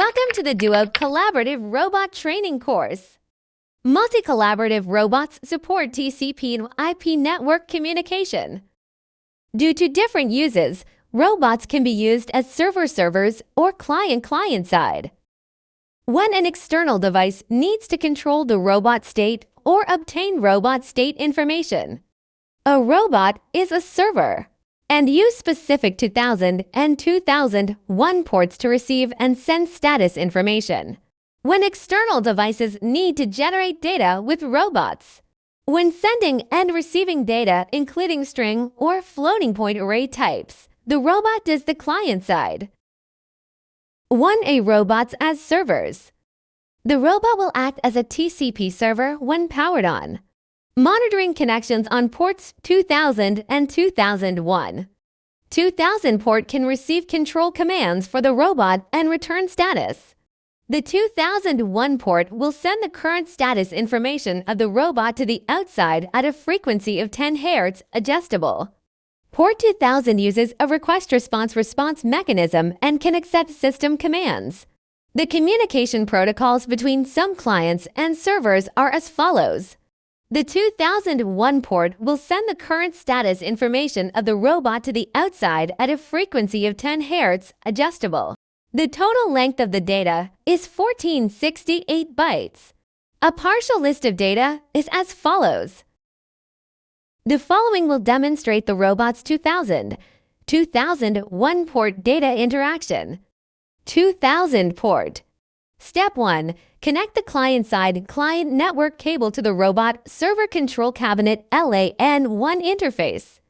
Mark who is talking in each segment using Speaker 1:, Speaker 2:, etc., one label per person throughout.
Speaker 1: Welcome to the DUCO Collaborative Robot Training course. Multi-collaborative robots support TCPIP network communication. Due to different uses, robots can be used as server-servers or client-client side. When an external device needs to control the robot state or obtain robot state information, a robot is a server and use specific 2000 and 2001 ports to receive and send status information. When external devices need to generate data with robots. When sending and receiving data, including string or floating point array types, the robot does the client side. 1A robots as servers. The robot will act as a TCP server when powered on, monitoring connections on ports 2000 and 2001. 2000 port can receive control commands for the robot and return status. The 2001 port will send the current status information of the robot to the outside at a frequency of 10 Hz adjustable. Port 2000 uses a request-response mechanism and can accept system commands. The communication protocols between some clients and servers are as follows. The 2001 port will send the current status information of the robot to the outside at a frequency of 10 Hz adjustable. The total length of the data is 1468 bytes. A partial list of data is as follows. The following will demonstrate the robot's 2001 port data interaction. 2000 port. Step 1. Connect the client-side client network cable to the robot server control cabinet LAN1 interface.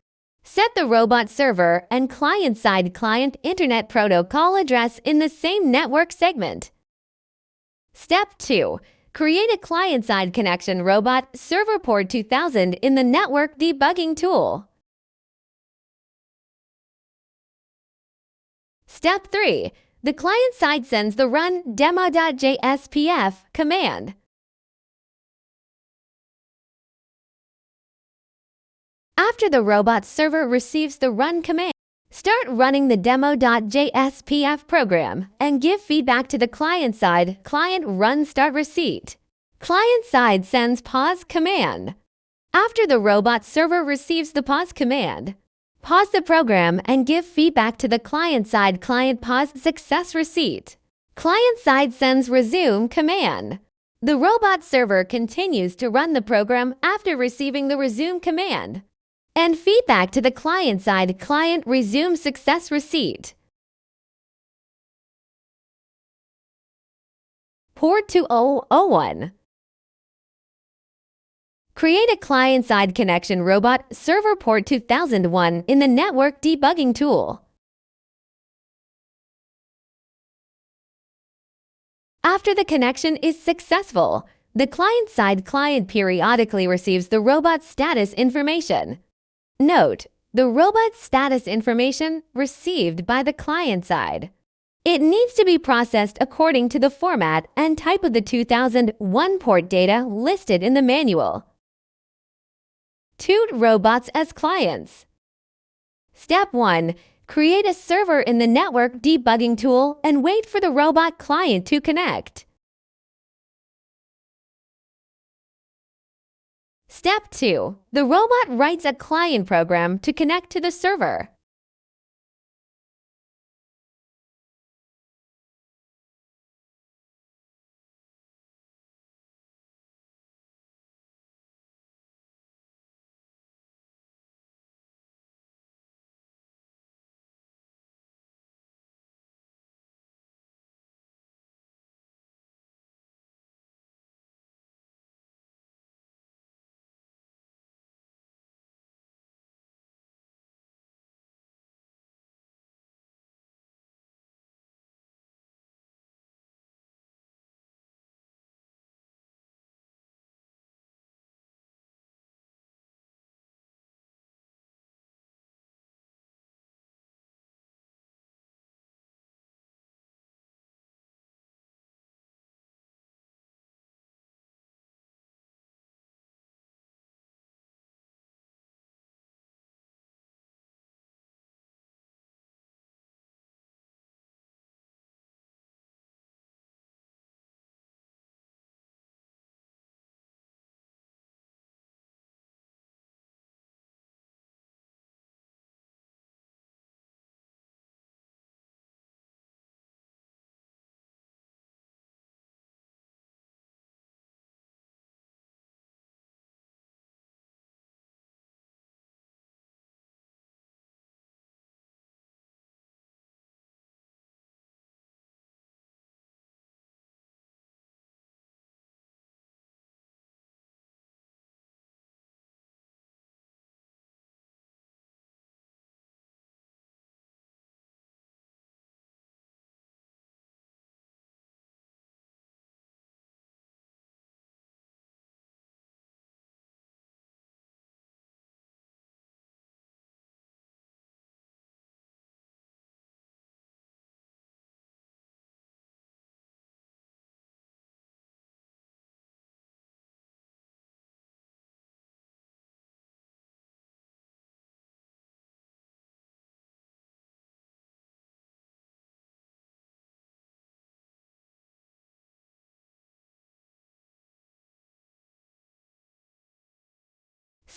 Speaker 1: Set the robot server and client-side client internet protocol address in the same network segment. Step 2. Create a client-side connection robot server port 2000 in the network debugging tool. Step 3. The client side sends the run demo.jspf command. After the robot server receives the run command, start running the demo.jspf program and give feedback to the client side client run start receipt. Client side sends pause command. After the robot server receives the pause command, pause the program and give feedback to the client-side client pause success receipt. Client-side sends resume command. The robot server continues to run the program after receiving the resume command and feedback to the client-side client resume success receipt. Port 2001. Create a client-side connection robot server port 2001 in the network debugging tool. After the connection is successful, the client-side client periodically receives the robot status information. Note, the robot status information received by the client side. It needs to be processed according to the format and type of the 2001 port data listed in the manual. 2 robots as clients. Step 1. Create a server in the network debugging tool and wait for the robot client to connect. Step 2. The robot writes a client program to connect to the server.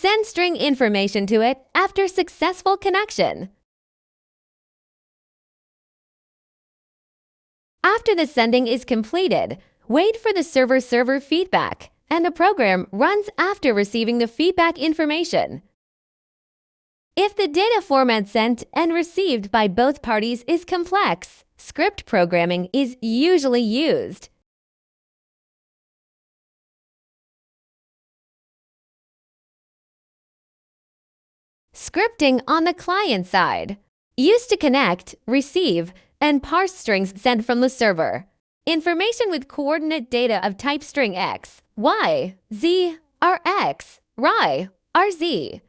Speaker 1: Send string information to it after successful connection. After the sending is completed, wait for the server feedback, and the program runs after receiving the feedback information. If the data format sent and received by both parties is complex, script programming is usually used. Scripting on the client side. Used to connect, receive, and parse strings sent from the server. Information with coordinate data of type string X, Y, Z, or X, Y, or Z.